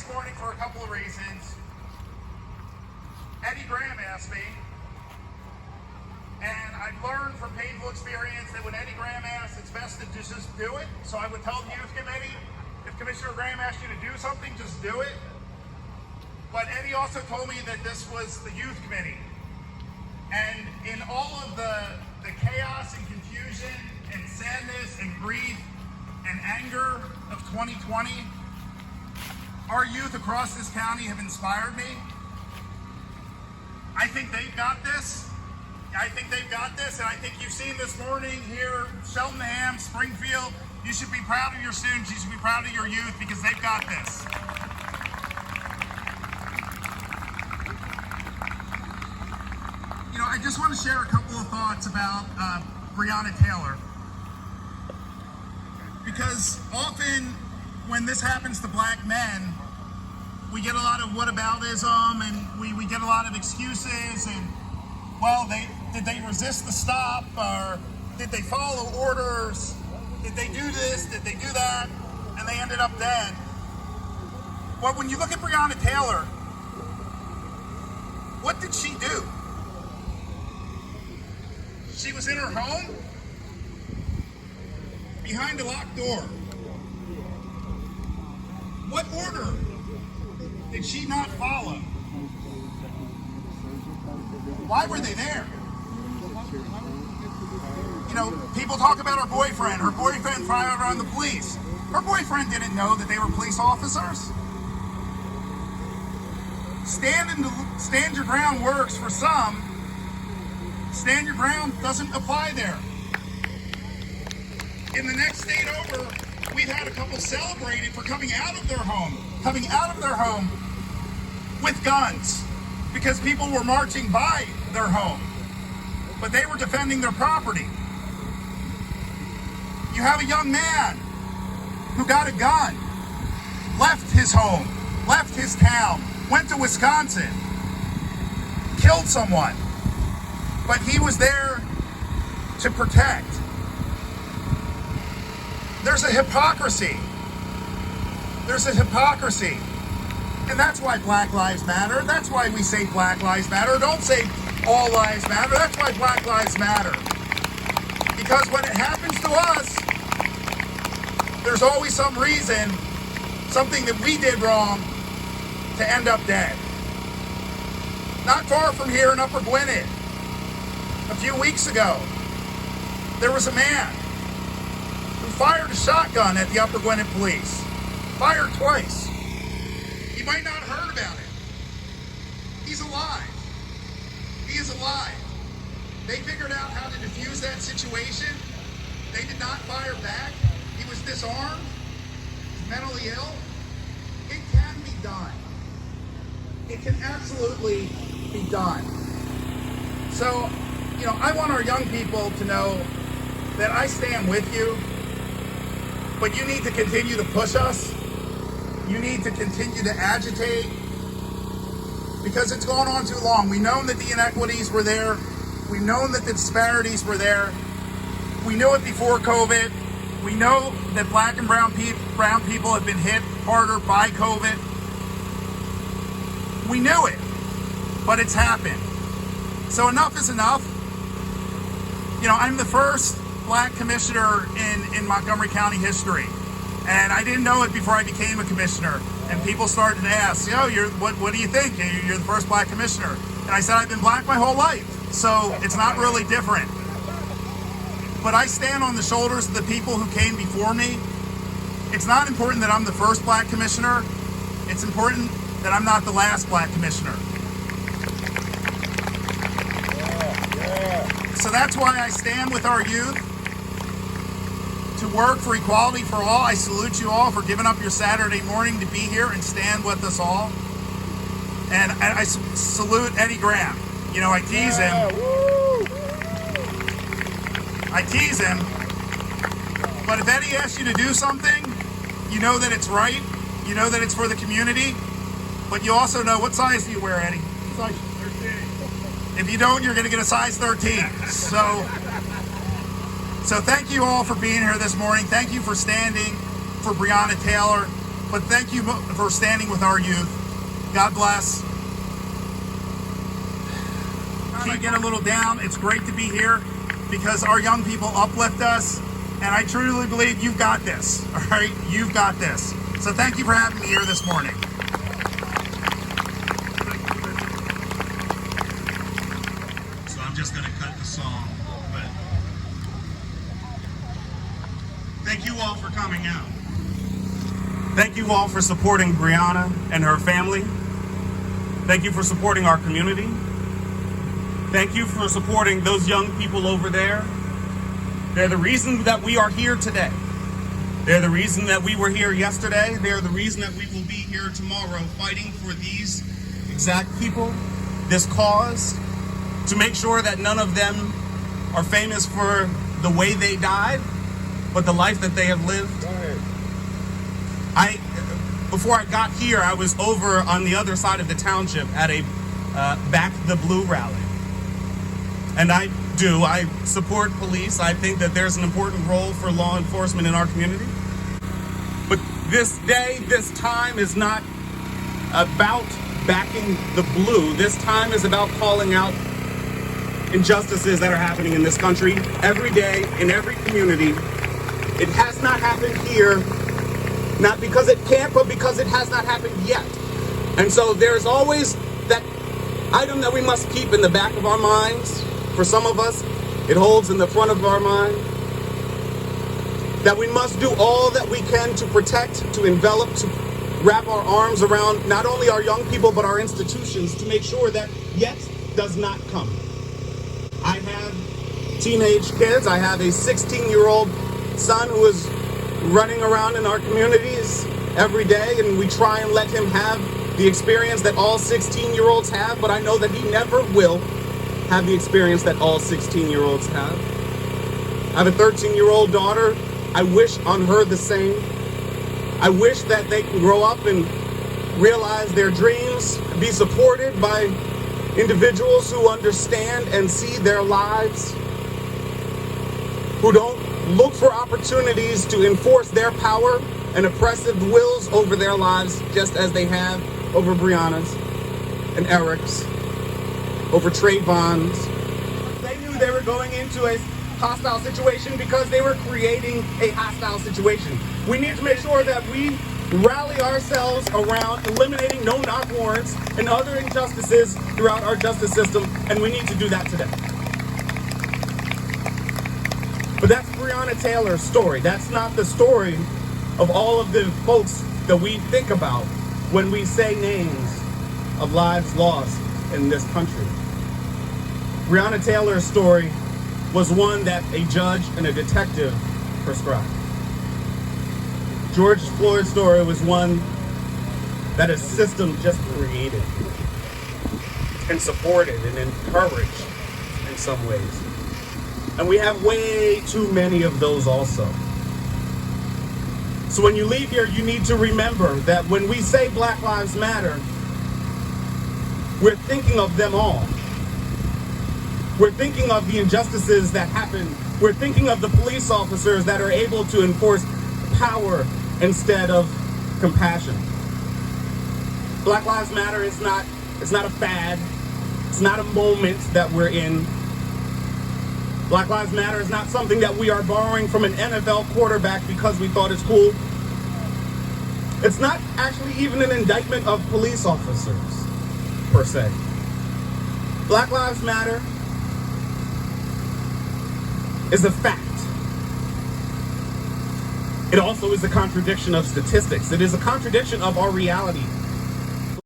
this morning for a couple of reasons. Eddie Graham asked me, and I've learned from painful experience that when Eddie Graham asks, it's best to just do it. So I would tell the youth committee, if Commissioner Graham asked you to do something, just do it. But Eddie also told me that this was the youth committee. And in all of the chaos and confusion and sadness and grief and anger of 2020, our youth across this county have inspired me. I think they've got this. And I think you've seen this morning here, Cheltenham, Springfield. You should be proud of your students. You should be proud of your youth because they've got this. You know, I just want to share a couple of thoughts about Breonna Taylor. Because often when this happens to black men, we get a lot of whataboutism and we get a lot of excuses and, well, did they resist the stop, or did they follow orders? Did they do this? Did they do that? And they ended up dead. Well, when you look at Breonna Taylor, what did she do? She was in her home, behind a locked door. What order did she not follow? Why were they there? You know, people talk about her boyfriend. Her boyfriend fired on the police. Her boyfriend didn't know that they were police officers. Stand your ground works for some. Stand your ground doesn't apply there. In the next state over, we've had a couple celebrated for coming out of their home with guns because people were marching by their home, but they were defending their property. You have a young man who got a gun, left his home, left his town, went to Wisconsin, killed someone, but he was there to protect. There's a hypocrisy. And that's why Black Lives Matter. That's why we say Black Lives Matter. Don't say all lives matter. That's why Black Lives Matter. Because when it happens to us, there's always some reason, something that we did wrong to end up dead. Not far from here in Upper Gwinnett, a few weeks ago, there was a man who fired a shotgun at the Upper Gwinnett police. Fired twice. You might not have heard about it. He's alive. He is alive. They figured out how to defuse that situation. They did not fire back. He was disarmed. He's mentally ill. It can be done. It can absolutely be done. So, you know, I want our young people to know that I stand with you, but you need to continue to push us. You need to continue to agitate because it's gone on too long. We've known that the inequities were there. We've known that the disparities were there. We knew it before COVID. We know that black and brown people have been hit harder by COVID. We knew it, but it's happened. So enough is enough. You know, I'm the first black commissioner in Montgomery County history. And I didn't know it before I became a commissioner. And people started to ask, yo, what do you think? You're the first black commissioner. And I said, I've been black my whole life. So it's not really different. But I stand on the shoulders of the people who came before me. It's not important that I'm the first black commissioner. It's important that I'm not the last black commissioner. So that's why I stand with our youth to work for equality for all. I salute you all for giving up your Saturday morning to be here and stand with us all. And I salute Eddie Graham. You know, I tease him. But if Eddie asks you to do something, you know that it's right. You know that it's for the community. But you also know, what size do you wear, Eddie? Size 13. If you don't, you're going to get a size 13. So thank you all for being here this morning. Thank you for standing for Breonna Taylor. but thank you for standing with our youth. God bless. I get a little down. It's great to be here because our young people uplift us, and I truly believe you've got this. All right, you've got this. So thank you for having me here this morning. So I'm just going to cut the song, but thank you all for coming out. Thank you all for supporting Breonna and her family. Thank you for supporting our community. Thank you for supporting those young people over there. They're the reason that we are here today. They're the reason that we were here yesterday. They're the reason that we will be here tomorrow fighting for these exact people, this cause, to make sure that none of them are famous for the way they died, but the life that they have lived. Before I got here, I was over on the other side of the township at a Back the Blue rally. And I support police. I think that there's an important role for law enforcement in our community. But this day, this time is not about backing the blue. This time is about calling out injustices that are happening in this country every day, in every community. It has not happened here, not because it can't, but because it has not happened yet. And so there's always that item that we must keep in the back of our minds. For some of us, it holds in the front of our mind, that we must do all that we can to protect, to envelop, to wrap our arms around not only our young people, but our institutions, to make sure that yet does not come. I have teenage kids. I have a 16-year-old son who is running around in our communities every day, and we try and let him have the experience that all 16-year-olds have, but I know that he never will have the experience that all 16-year-olds have. I have a 13-year-old daughter. I wish on her the same. I wish that they can grow up and realize their dreams, be supported by individuals who understand and see their lives, who don't look for opportunities to enforce their power and oppressive wills over their lives, just as they have over Breonna's and Eric's, over Trayvon's. They knew they were going into a hostile situation because they were creating a hostile situation. We need to make sure that we rally ourselves around eliminating no-knock warrants and other injustices throughout our justice system, and we need to do that today. But that's Breonna Taylor's story. That's not the story of all of the folks that we think about when we say names of lives lost in this country. Breonna Taylor's story was one that a judge and a detective prescribed. George Floyd's story was one that a system just created and supported and encouraged in some ways. And we have way too many of those also. So when you leave here, you need to remember that when we say Black Lives Matter, we're thinking of them all. We're thinking of the injustices that happen. We're thinking of the police officers that are able to enforce power instead of compassion. Black Lives Matter is not a fad. It's not a moment that we're in. Black Lives Matter is not something that we are borrowing from an NFL quarterback because we thought it's cool. It's not actually even an indictment of police officers, per se. Black Lives Matter is a fact. It also is a contradiction of statistics. It is a contradiction of our reality.